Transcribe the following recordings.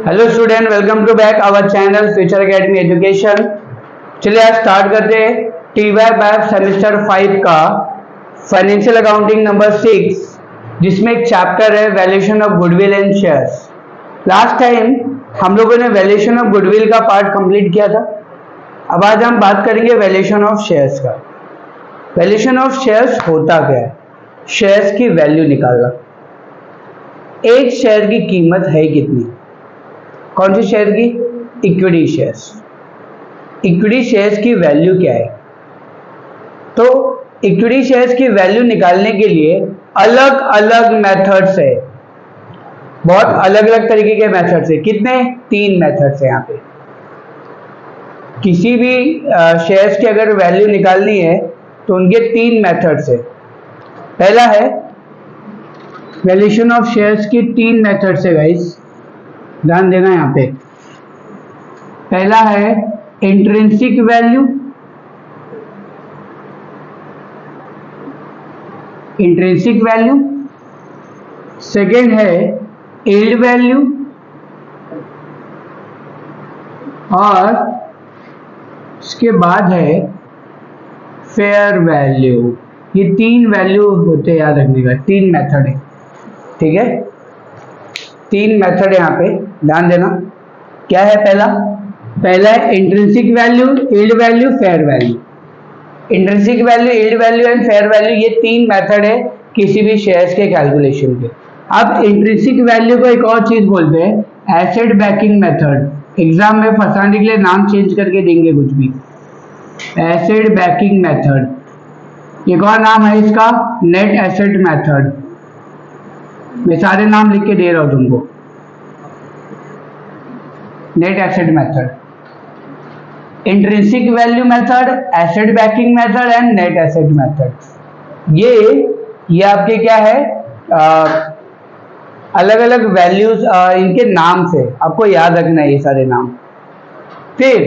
Hello student, welcome to back our channel future academy education. चलिए आज start करते हैं TYBAF सेमेस्टर 5 का फाइनेंशियल अकाउंटिंग नंबर 6, जिसमें एक चैप्टर है valuation of goodwill and shares. Last time हम लोगों ने वैल्यूएशन ऑफ गुडविल का पार्ट कंप्लीट किया था। अब आज हम बात करेंगे वैल्यूएशन ऑफ शेयर्स का। वैल्यूएशन ऑफ शेयर्स होता क्या है? शेयर्स की वैल्यू निकालना। एक शेयर की कीमत है कितनी? कौन सी शेयर की? Equity shares. इक्विटी शेयर्स की वैल्यू क्या है? तो इक्विटी शेयर्स की वैल्यू निकालने के लिए अलग अलग मेथड्स है, बहुत अलग अलग तरीके के मेथड्स है। कितने? 3 मेथड्स है यहाँ पे। किसी भी शेयर्स की अगर वैल्यू निकालनी है तो उनके 3 मेथड्स है। पहला है वैल्यूएशन ऑफ शेयर्स की 3 मेथड्स है गाइस, ध्यान देना यहाँ पे। पहला है intrinsic value, intrinsic value. Second है यील्ड वैल्यू, और इसके बाद है फेयर वैल्यू। ये 3 वैल्यू होते हैं, याद रखने का। 3 मेथड है, ठीक है। 3 मेथड है यहाँ पे, ध्यान देना। क्या है? पहला है intrinsic value, yield value, fair value. Intrinsic value, yield value and fair value, ये 3 मेथड है किसी भी शेयर्स के कैलकुलेशन के। अब इंट्रिंसिक वैल्यू को एक और चीज बोलते हैं एसेट बैकिंग मेथड। एग्जाम में फंसाने के लिए नाम चेंज करके देंगे कुछ भी। एसेट बैकिंग मेथड एक और नाम है इसका, नेट एसेट मेथड। मैं सारे नाम लिख के दे रहा हूं तुमको। Net asset method, intrinsic value method, asset banking method and net asset method. ये आपके क्या है, अलग अलग वैल्यूज, इनके नाम से आपको याद रखना है ये सारे नाम। फिर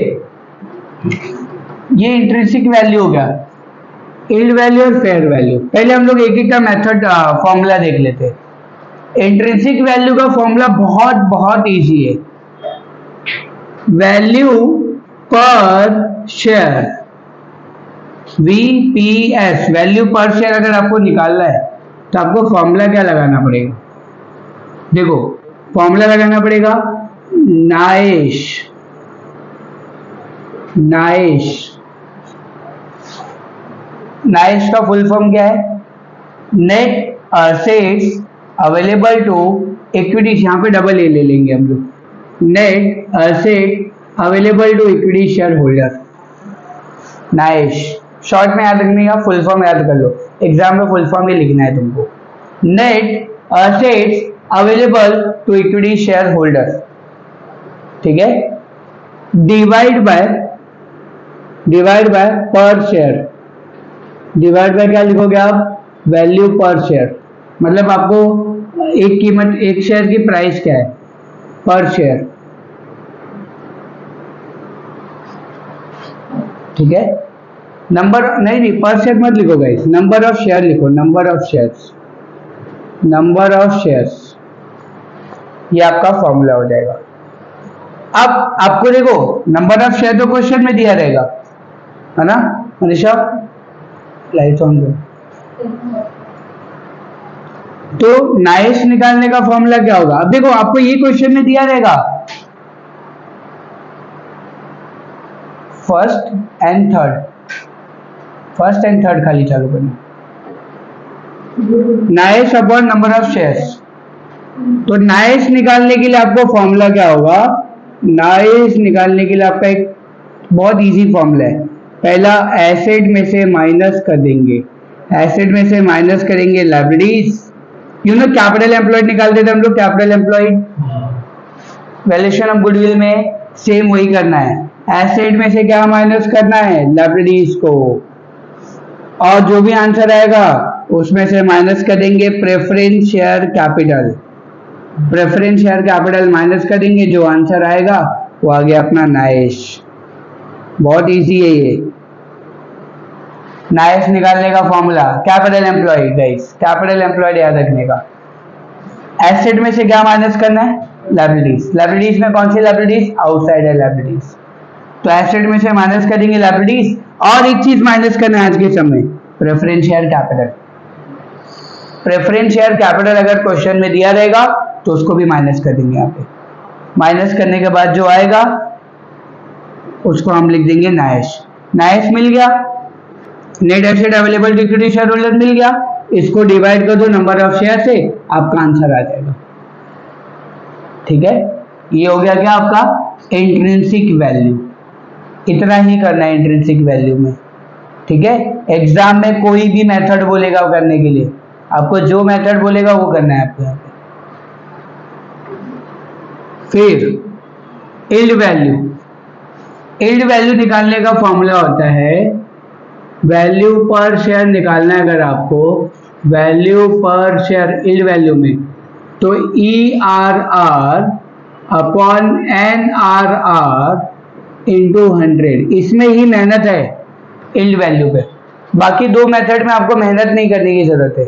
ये इंट्रिंसिक वैल्यू हो गया, यील्ड वैल्यू और फेयर वैल्यू। पहले हम लोग एक एक का मेथड फॉर्मूला देख लेते हैं। इंट्रिंसिक वैल्यू का फॉर्मूला बहुत बहुत इजी है। Value per share, VPS, value per share अगर आपको निकालना है तो आपको फॉर्मूला क्या लगाना पड़ेगा? देखो, फॉर्मूला लगाना पड़ेगा नाइश। नाइश का फुल फॉर्म क्या है? Net assets available to equity. यहाँ पे डबल ए ले लेंगे हम लोग। Net asset available to equity share holder. नाइश शॉर्ट में याद रखने का, फुल फॉर्म याद कर लो। एग्जाम में फुल फॉर्म ही लिखना है तुमको। Net assets available to equity share holder, ठीक है। Divide by per share. Divide by क्या लिखोगे आप? Value per share. मतलब आपको एक कीमत, एक शेयर की प्राइस क्या है पर शेयर, ठीक है। नंबर नहीं, पर शेयर मत लिखो गाइस, नंबर ऑफ शेयर लिखो। नंबर ऑफ शेयर्स, ये आपका फॉर्मूला हो जाएगा। अब आपको देखो, नंबर ऑफ शेयर तो क्वेश्चन में दिया रहेगा, है ना मनीषा? लाइट ऑन दो। तो नाइश निकालने का फॉर्मूला क्या होगा? अब देखो, आपको ये क्वेश्चन में दिया रहेगा फर्स्ट एंड थर्ड खाली चालू करना। Nice upon number of shares. तो नाइश निकालने के लिए आपको फॉर्मूला क्या होगा? नाइश निकालने के लिए आपका एक बहुत इजी फॉर्मूला है। पहला, एसेट में से माइनस कर देंगे, एसेट में से माइनस करेंगे लायबिलिटीज। कैपिटल एम्प्लॉयड निकालते थे हम लोग, capital employed. Valuation of goodwill में सेम वही करना है। एसेट में से क्या माइनस करना है? लायबिलिटीज को, और जो भी आंसर आएगा उसमें से माइनस करेंगे preference share capital. Preference share capital minus करेंगे, जो आंसर आएगा वो आ गया अपना नाइश। बहुत इजी है ये। नाइश निकालने का formula capital employed guys, capital employed याद रखने का। एसेट में से क्या माइनस करना है? लायबिलिटीज। लायबिलिटीज में कौन सी लायबिलिटीज? Outsider liabilities. तो एसेट में से माइनस करेंगे लायबिलिटीज, और एक चीज माइनस करना है आज के समय, preference share capital. Preference share capital अगर क्वेश्चन में दिया रहेगा तो उसको भी माइनस कर देंगे। यहाँ पे माइनस करने के बाद जो आएगा उसको हम लिख देंगे नाइस। नाइस मिल गया, net asset available to equity share holder मिल गया, इसको डिवाइड कर दो नंबर ऑफ शेयर से, आपका आंसर आ जाएगा। ठीक है, ये हो गया क्या आपका इंट्रिंसिक वैल्यू। इतना ही करना है इंट्रिंसिक वैल्यू में। ठीक है, एग्जाम में कोई भी मेथड बोलेगा करने के लिए, आपको जो मेथड बोलेगा वो करना है आपको। यहाँ पे फिर यील्ड वैल्यू। यील्ड वैल्यू निकालने का फॉर्मूला होता है, वैल्यू पर शेयर निकालना है अगर आपको, value per share yield value में, तो ERR अपॉन NRR इंटू 100। इसमें ही मेहनत है यील्ड वैल्यू पे, बाकी दो मेथड में आपको मेहनत नहीं करने की जरूरत है।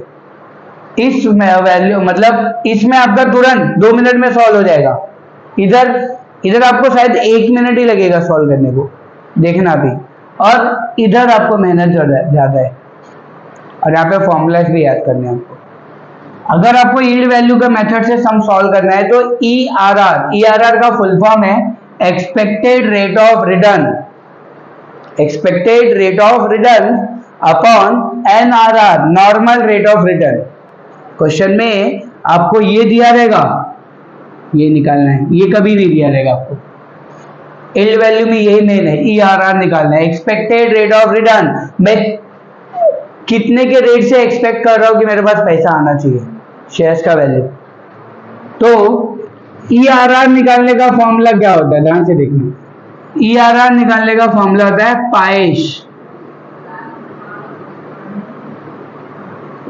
इस वैल्यू मतलब इसमें आपका तुरंत 2 मिनट में सॉल्व हो जाएगा, इधर आपको शायद 1 मिनट ही लगेगा सॉल्व करने को, देखना भी, और इधर आपको मेहनत ज्यादा है, और यहाँ पे फॉर्मूलाज भी याद करने हैं आपको। अगर आपको यील्ड वैल्यू का मेथड से सम सॉल्व करना है तो ERR का फुल फॉर्म है expected rate of return, expected rate of return upon NRR normal rate of return. Question में आपको ये दिया रहेगा, ये निकालना है, ये कभी नहीं दिया रहेगा आपको। यील्ड वैल्यू में यही मेन है, ERR निकालना है, एक्सपेक्टेड रेट ऑफ रिटर्न। मैं कितने के रेट से एक्सपेक्ट कर रहा हूं कि मेरे पास पैसा आना चाहिए, शेयर्स का वैल्यू। तो ERR निकालने का फॉर्मूला क्या होता है, ध्यान से देखना। ERR निकालने का फॉर्मूला होता है पाइश।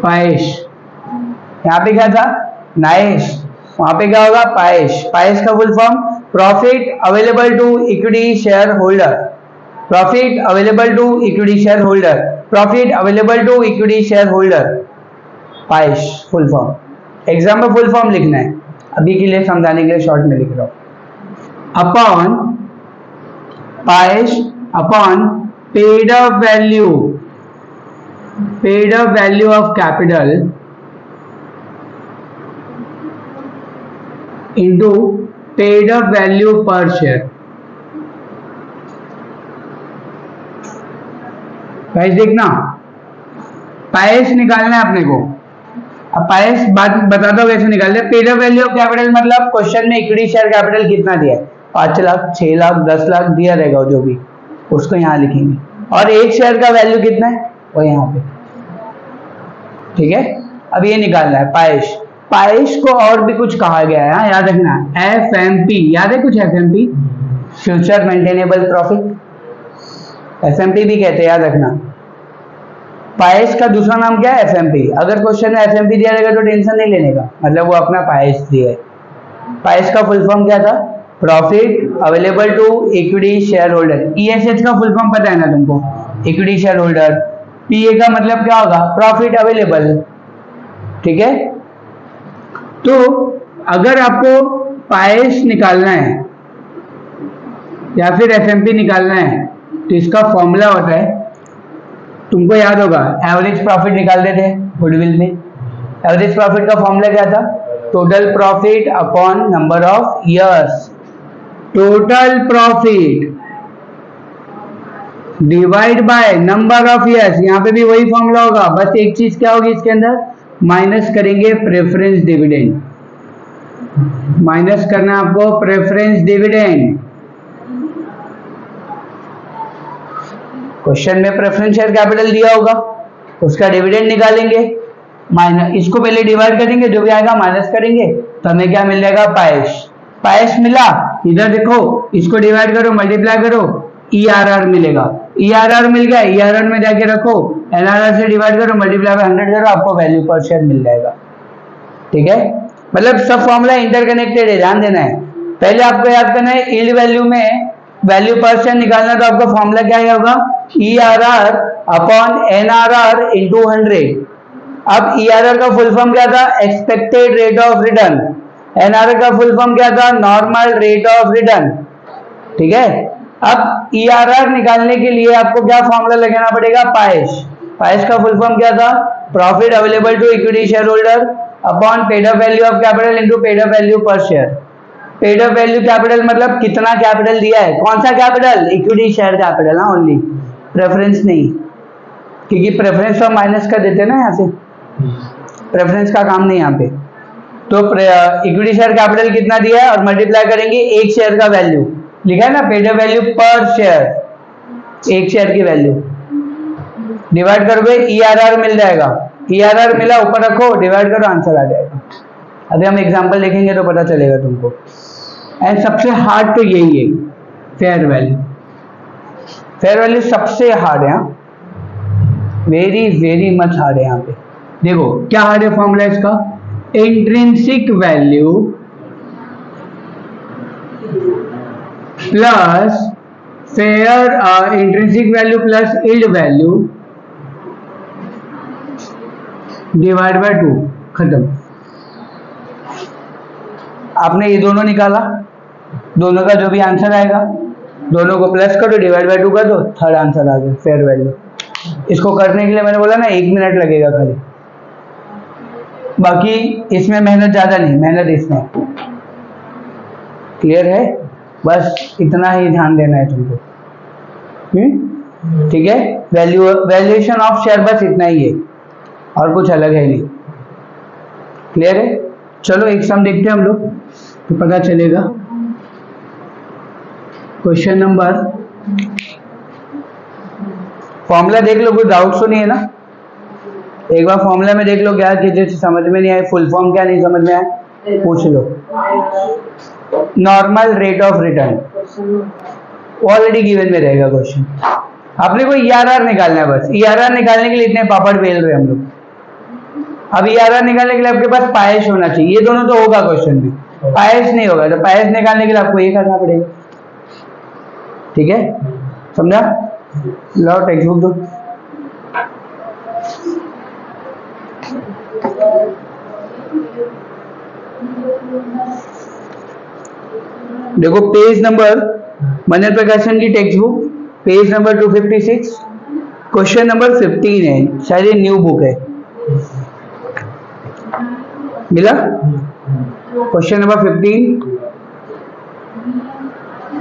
पाइश यहाँ पे क्या था, नाइस, वहां पे क्या होगा पाइश। पाइश का full form profit available to equity share holder, profit available to equity share holder, profit available to equity share holder, PAESH full form. Exam में फुल फॉर्म लिखना है, अभी के लिए समझाने के लिए शॉर्ट में लिख रहा हूं। Upon PAESH upon paid up value, paid up value of capital into paid up value per share. Guys देखना, पाइस निकालना है अपने को। अब पाइस बात बताता हूँ कैसे निकालते हैं। Paid up value of capital मतलब क्वेश्चन में इक्विटी शेयर कैपिटल कितना दिया है, 5 लाख 6 लाख 10 लाख दिया रहेगा जो भी, उसको यहाँ लिखेंगे, और एक शेयर का वैल्यू कितना है वो यहाँ पे। ठीक है, अब ये निकालना है पाइश। पाइश को और भी कुछ कहा गया है, याद रखना, FMP, याद है कुछ FMP, future maintainable profit, FMP भी कहते हैं, याद रखना। पाइश का दूसरा नाम क्या है, FMP। अगर क्वेश्चन में FMP दिया रहेगा तो टेंशन नहीं लेने का, मतलब वो अपना पाइश दिया है। पाइश का फुल फॉर्म क्या था, profit available to equity share holder. ESH का फुल फॉर्म पता है ना तुमको, इक्विटी शेयर होल्डर। PA का मतलब क्या होगा, प्रॉफिट अवेलेबल। ठीक है, तो अगर आपको पाइश निकालना है या फिर FMP निकालना है तो इसका फॉर्मूला होता है, तुमको याद होगा, एवरेज प्रॉफिट निकालते थे गुडविल में। एवरेज प्रॉफिट का फॉर्मूला क्या था, total profit upon number of years. Total profit divide by number of years, यहाँ पे भी वही फॉर्मूला होगा, बस एक चीज क्या होगी इसके अंदर, माइनस करेंगे प्रेफरेंस डिविडेंड। माइनस करना आपको प्रेफरेंस डिविडेंड। क्वेश्चन में प्रेफरेंस शेयर कैपिटल दिया होगा, उसका डिविडेंड निकालेंगे, माइनस, इसको पहले डिवाइड करेंगे, जो भी आएगा माइनस करेंगे, तो हमें क्या मिल जाएगा, पाइश। पाइश मिला, इधर देखो, इसको डिवाइड करो, मल्टीप्लाई करो, ERR मिलेगा। ERR मिल गया, ERR में जाके रखो, NRR से डिवाइड करो, मल्टीप्लाई बाय 100 करो, आपको वैल्यू पर शेयर मिल जाएगा। ठीक है, मतलब सब फॉर्मूला इंटरकनेक्टेड है, ध्यान देना है। पहले आपको याद करना है, यील्ड वैल्यू में वैल्यू पर शेयर निकालना, तो आपका फॉर्मूला क्या होगा, ERR अपॉन NRR इंटू 100। अब ERR का फुल फॉर्म क्या था, expected rate of return, NRR का फुल फॉर्म क्या था? Normal rate of return. ठीक है, अब ईआरआर निकालने के लिए आपको क्या फॉर्मूला लगाना पड़ेगा? पाएश। पाएश का फुल फॉर्म क्या था? Profit available to equity share holder upon paid up value of capital into paid up value per share. Paid up value capital मतलब कितना कैपिटल दिया है, कौन सा कैपिटल? इक्विटी शेयर कैपिटल, हाँ ओनली, प्रेफरेंस नहीं, क्योंकि प्रेफरेंस तो माइनस कर देते हैं ना यहाँ से, प्रेफरेंस का काम नहीं यहाँ पे। तो इक्विटी शेयर कैपिटल कितना दिया है और मल्टीप्लाई करेंगे एक शेयर का वैल्यू, लिखा है ना paid up value per share, एक शेयर की वैल्यू डिवाइड करोगे ईआरआर मिल जाएगा। ईआरआर मिला, ऊपर रखो, डिवाइड करो, आंसर आ जाएगा। अभी हम एग्जांपल देखेंगे तो पता चलेगा तुमको। एंड सबसे हार्ड तो यही है, फेयर वैल्यू। फेयर वैल्यू सबसे हार्ड है, वेरी वेरी मच हार्ड है। यहाँ पे देखो क्या हार्ड है फॉर्मूला इसका? Intrinsic value plus fair, intrinsic value plus yield value divide by 2, खत्म। आपने ये दोनों निकाला, दोनों का जो भी आंसर आएगा दोनों को प्लस करो, डिवाइड बाय 2 कर दो, थर्ड आंसर आ गया फेयर वैल्यू। इसको करने के लिए मैंने बोला ना 1 मिनट लगेगा खाली, बाकी इसमें मेहनत ज्यादा नहीं, मेहनत इसमें। क्लियर है? बस इतना ही ध्यान देना है तुमको। ठीक है, वैल्यूएशन ऑफ शेयर बस इतना ही है और कुछ अलग है नहीं। क्लियर है? चलो एक सम देखते हैं हम लोग तो पता चलेगा। क्वेश्चन नंबर, फॉर्मूला देख लो, कुछ डाउट्स तो नहीं है ना? एक बार फॉर्मूला में देख लो, क्या चीजें समझ में नहीं आए, फुल फॉर्म क्या नहीं समझ में आए, पूछ लो। Normal rate of return already given में रहेगा क्वेश्चन। आपने को ईआरआर निकालना है, बस ईआरआर निकालने के लिए इतने पापड़ बेल रहे हम लोग। अब ईआरआर निकालने के लिए आपके पास पाएश होना चाहिए, ये दोनों तो होगा क्वेश्चन में, पाएश नहीं होगा, तो पाएश निकालने के लिए आपको ये करना पड़ेगा। ठीक है, समझा? लो टेक्स्ट बुक दो। देखो पेज नंबर, मनन प्रकाशन की text book, page number 256, question number 15 है, शायद ये न्यू बुक है। मिला? क्वेश्चन नंबर 15,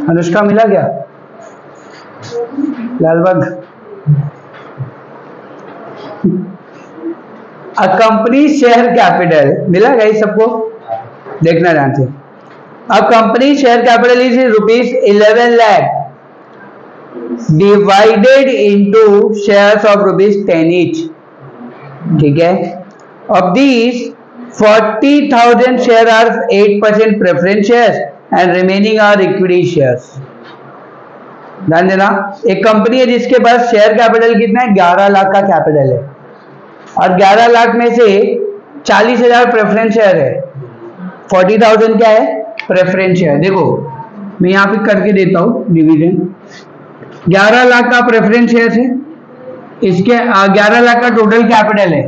अनुष्का मिला क्या? Lalbagh. A company share capital मिला गाइस सबको? देखना ध्यान से। A company share capital is ₹11 lakh divided into shares of ₹10 each। ठीक है, of these 40,000 share are 8% preference shares and remaining are equity shares। ध्यान देना, एक कंपनी है जिसके पास शेयर कैपिटल कितना है? 11 लाख का कैपिटल है और 11 लाख में से 40,000 प्रेफरेंस शेयर है, 40,000 क्या है? Preference share. देखो मैं यहाँ पे करके देता हूँ डिवीजन। 11 लाख का प्रेफरेंस शेयर है, इसके 11 लाख का टोटल कैपिटल है,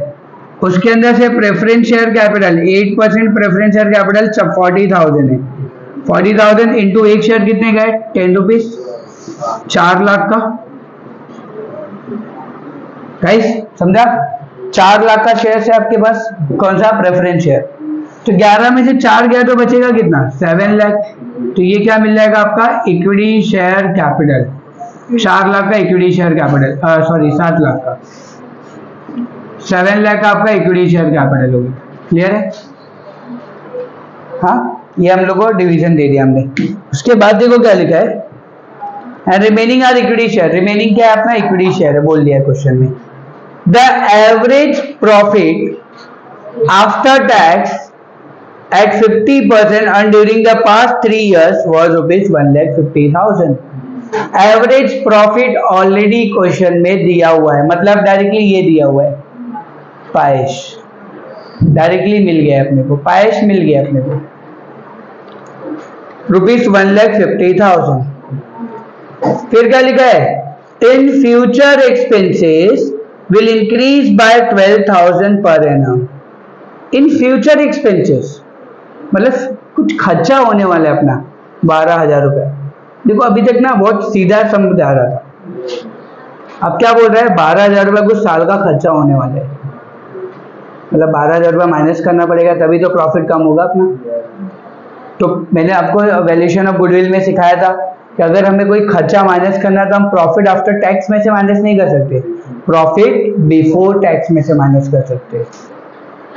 उसके अंदर से preference share capital 8% preference share capital 40,000 है। 40,000 इंटू एक शेयर कितने का है? 10 रुपीज, 4 लाख का। गाइस समझा? 4 लाख का शेयर है आपके पास, कौन सा? Preference share. तो 11 में से 4 गया तो बचेगा कितना? 7 लाख। तो ये क्या मिल जाएगा आपका? Equity share capital. 4 लाख का equity share capital, sorry 7 lakh का, 7 लाख का आपका इक्विटी शेयर कैपिटल होगा। क्लियर है? हाँ, ये हम लोग को डिवीजन दे दिया हमने। उसके बाद देखो क्या लिखा है, and remaining are equity share. Remaining क्या है अपना? इक्विटी शेयर है, बोल दिया क्वेश्चन में। The average profit after tax at 50% earned during the past 3 years was ₹1,50,000। Average profit already question में दिया हुआ है, मतलब डायरेक्टली ये दिया हुआ है, पाएश डायरेक्टली मिल गया अपने को, पाएश मिल गया अपने को, ₹1,50,000। फिर क्या लिखा है? In future expenses will increase by 12,000 per annum. In future expenses मतलब कुछ खर्चा होने वाला है अपना 12,000 रुपये। देखो अभी तक ना बहुत सीधा समझा रहा था, अब क्या बोल रहा है 12,000 रुपये कुछ साल का खर्चा होने वाला है, मतलब 12,000 रुपये माइनस करना पड़ेगा तभी तो प्रॉफिट कम होगा अपना। तो मैंने आपको वैल्यूएशन ऑफ गुडविल में सिखाया था कि अगर हमें कोई खर्चा माइनस करना है तो हम प्रॉफिट आफ्टर टैक्स में से माइनस नहीं कर सकते, प्रॉफिट बिफोर टैक्स में से माइनस कर सकते।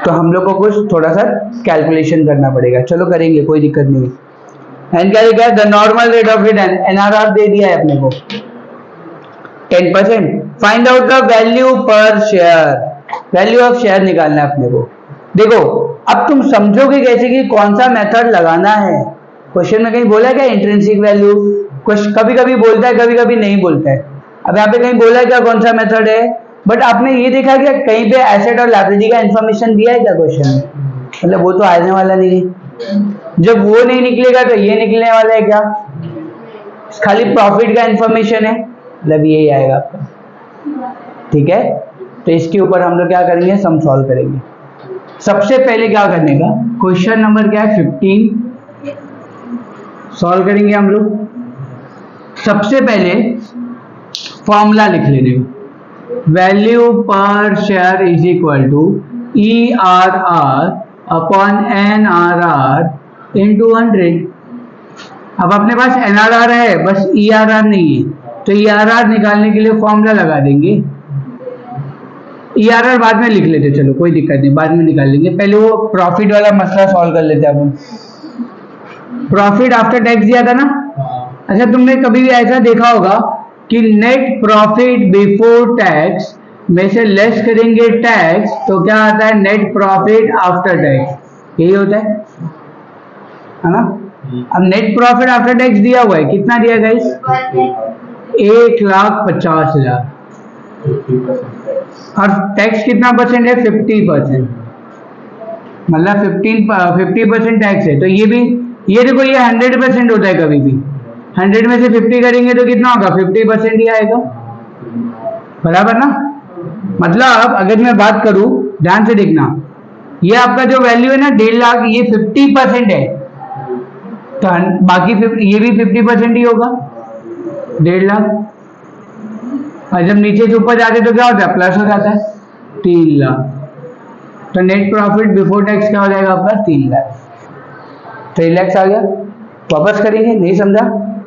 तो हम लोग को कुछ थोड़ा सा कैलकुलेशन करना पड़ेगा, चलो करेंगे, कोई दिक्कत नहीं। एंड क्या लिखा है, the normal rate of return, NRR दे दिया है अपने को 10%। Find out the value per share, value of share निकालना है अपने को। देखो अब तुम समझोगे कैसे कि कौन सा मेथड लगाना है। क्वेश्चन में कहीं बोला है क्या इंट्रिंसिक वैल्यू, कुछ कभी कभी बोलता है कभी कभी नहीं बोलता है। अब यहाँ पे कहीं बोला है क्या कौन सा मेथड है, बट आपने ये देखा क्या कहीं पे एसेट और लायबिलिटी का इन्फॉर्मेशन दिया है क्या क्वेश्चन में, मतलब वो तो आने वाला नहीं है। जब वो नहीं निकलेगा तो ये निकलने वाला है क्या, खाली प्रॉफिट का इन्फॉर्मेशन है, मतलब यही आएगा आपका। ठीक है, तो इसके ऊपर हम लोग क्या करेंगे, सम सॉल्व करेंगे। सबसे पहले क्या करने का, क्वेश्चन नंबर क्या है 15 सॉल्व करेंगे हम लोग। सबसे पहले फॉर्मूला लिख लेने का, value per share is equal to ERR upon NRR into 100। अब अपने पास NRR है बस ERR नहीं है, तो ERR निकालने के लिए फॉर्मूला लगा देंगे। ERR बाद में लिख लेते, चलो कोई दिक्कत नहीं, बाद में निकाल लेंगे, पहले वो प्रॉफिट वाला मसला सॉल्व कर लेते हैं अपन। प्रॉफिट आफ्टर टैक्स दिया था ना। अच्छा तुमने कभी भी ऐसा देखा होगा कि नेट प्रॉफिट बिफोर टैक्स में से लेस करेंगे टैक्स तो क्या आता है, नेट प्रॉफिट आफ्टर टैक्स, यही होता है ना। अब नेट प्रॉफिट आफ्टर टैक्स दिया हुआ है, कितना दिया गाइस, 1,50,000, और टैक्स कितना परसेंट है, 50%, मतलब 50% टैक्स है। तो ये भी, ये देखो ये 100% होता है, कभी भी 100 में से 50 करेंगे तो कितना होगा, 50% ही आएगा, बराबर ना। मतलब अगर मैं बात करूं, ध्यान से देखना, ये आपका जो वैल्यू है ना 1.5 लाख, ये 50% है, तो बाकी ये भी 50% ही होगा, 1.5 लाख। और जब नीचे से ऊपर जाते तो क्या होता है, प्लस हो जाता है, 3 लाख। तो नेट प्रॉफिट बिफोर टैक्स क्या हो जाएगा आपका, 3 लाख। 3 लाख आ गया। वापस करेंगे, नहीं समझा,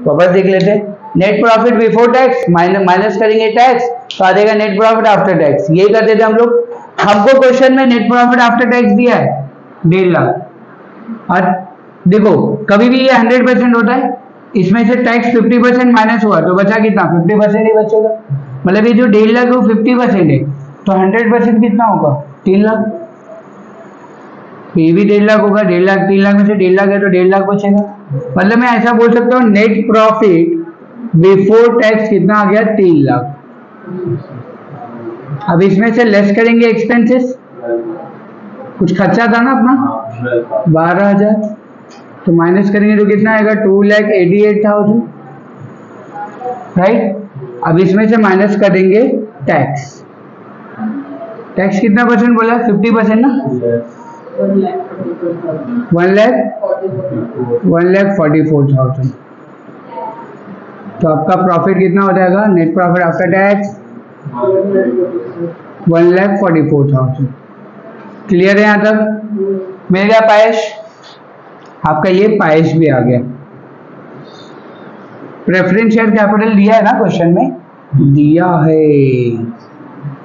वापस देख लेते हैं। Net profit before tax minus करेंगे टैक्स तो आ जाएगा नेट प्रॉफिट आफ्टर टैक्स, यही करते थे हम लोग। हमको क्वेश्चन में नेट प्रॉफिट आफ्टर टैक्स दिया है 1.5 लाख, और देखो कभी भी ये 100% होता है, इसमें से टैक्स 50% माइनस हुआ तो बचा कितना, 50% ही बचेगा। मतलब ये जो 1.5 लाख है वो 50% है, तो 100% कितना होगा, 3 लाख। ये भी 1.5 लाख होगा, 1.5 लाख, 3 लाख में से 1.5 लाख है तो 1.5 लाख बचेगा। मतलब मैं ऐसा बोल सकता हूँ नेट प्रॉफिट बिफोर टैक्स कितना आ गया, 3 लाख। अब इसमें से लेस करेंगे एक्सपेंसेस, कुछ खर्चा था ना अपना 12,000, तो माइनस करेंगे तो कितना आएगा, 2,88,000, राइट। अब इसमें से माइनस कर देंगे टैक्स, टैक्स कितना परसेंट बोला, 50% ना, 1,44,000। तो आपका प्रॉफिट कितना हो जाएगा, net profit after tax 1,44,000। Clear है यहाँ तक, मिल गया पायश, आपका ये पायश भी आ गया। प्रेफरेंस शेयर कैपिटल दिया है ना क्वेश्चन में,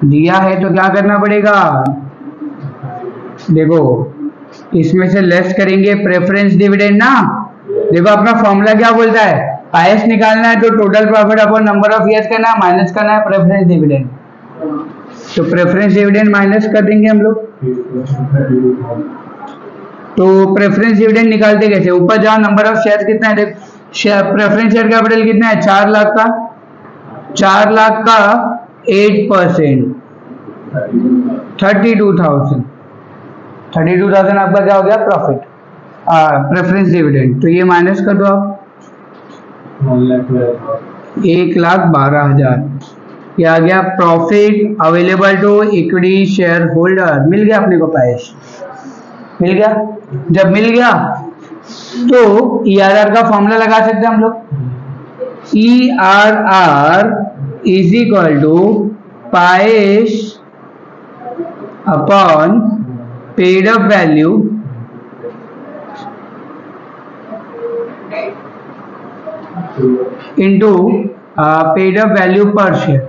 दिया है तो क्या करना पड़ेगा, देखो इसमें से लेस करेंगे प्रेफरेंस डिविडेंड ना। देखो अपना फॉर्मूला क्या बोलता है, पायश निकालना है तो total profit upon number of years करना है, माइनस करना है प्रेफरेंस डिविडेंड, तो प्रेफरेंस डिविडेंड माइनस कर देंगे हम लोग। तो प्रेफरेंस डिविडेंड निकालते कैसे, ऊपर जाओ, नंबर ऑफ शेयर कितना है, देख प्रेफरेंस शेयर कैपिटल कितना है, 4 लाख का, 4 लाख का 8% 32,000, 32,000 आपका क्या हो गया, प्रॉफिट, प्रेफरेंस डिविडेंड। तो ये माइनस कर दो आप, 1,12,000, ये आ गया profit available to equity share holder, मिल गया अपने को पायश। मिल गया। जब मिल गया तो ERR का फॉर्मूला लगा सकते हैं हम लोग। ERR is equal to PAESH upon paid up value into paid up value per share.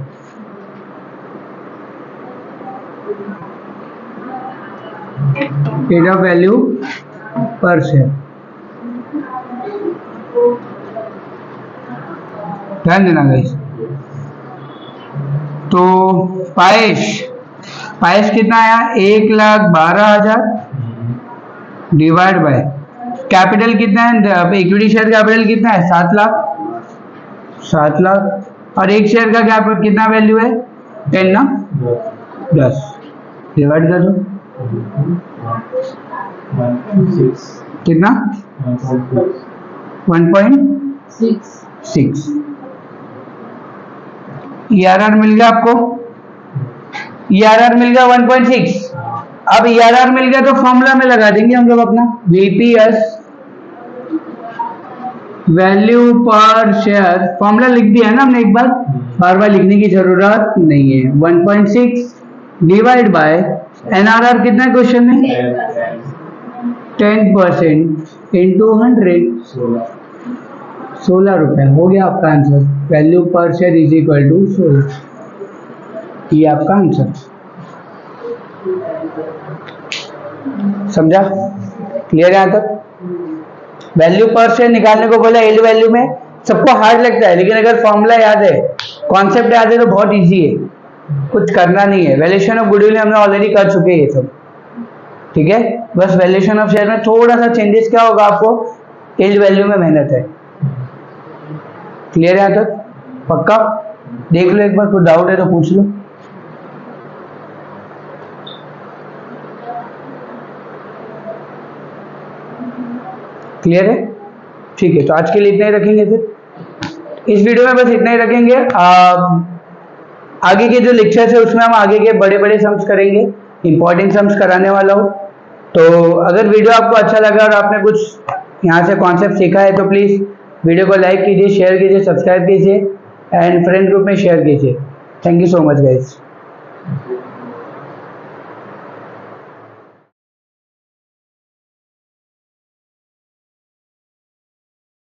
Paid up value per share, ध्यान देना गाइस। तो पाइश कितना आया, 1,12,000 डिवाइड बाय कैपिटल कितना है, इक्विटी शेयर कैपिटल कितना है, 7 लाख और एक शेयर का कितना वैल्यू है, 10 ना, 10 डिवाइड कर दो, कितना 1.6। ERR मिल गया आपको, ERR मिल गया 1.6। अब ERR मिल गया तो फॉर्मूला में लगा देंगे हम लोग अपना VPS value per share. Formula लिख दिया है ना हमने एक बार, बार बार लिखने की जरूरत नहीं है। 1.6 डिवाइड बाय NRR कितना है क्वेश्चन में, 10% इंटू 100, 16 रुपए। हो गया आपका answer. Value per share is equal to 16, ये आपका आंसर। समझा, क्लियर है यहाँ तक। वैल्यू पर शेयर निकालने को बोला एल्ड वैल्यू में, सबको हार्ड लगता है, लेकिन अगर फॉर्मूला याद है, कॉन्सेप्ट याद है तो बहुत इजी है, कुछ करना नहीं है। वैल्यूएशन ऑफ गुडविल हमने ऑलरेडी कर चुके हैं ये सब, ठीक है। बस वैल्यूएशन ऑफ शेयर में थोड़ा सा चेंजेस क्या होगा, आपको एल्ड वैल्यू में मेहनत है। क्लियर है यहाँ तक, पक्का। देख लो एक बार, कोई डाउट है तो पूछ लो। क्लियर है, ठीक है। तो आज के लिए इतना ही रखेंगे, फिर इस वीडियो में बस इतना ही रखेंगे। आगे के जो लेक्चर्स है उसमें हम आगे के बड़े बड़े सम्स करेंगे, इंपॉर्टेंट सम्स कराने वाला हूँ। तो अगर वीडियो आपको अच्छा लगा और आपने कुछ यहाँ से कॉन्सेप्ट सीखा है तो प्लीज़ वीडियो को लाइक कीजिए, शेयर कीजिए, सब्सक्राइब कीजिए एंड फ्रेंड ग्रुप में शेयर कीजिए। Thank you so much guys.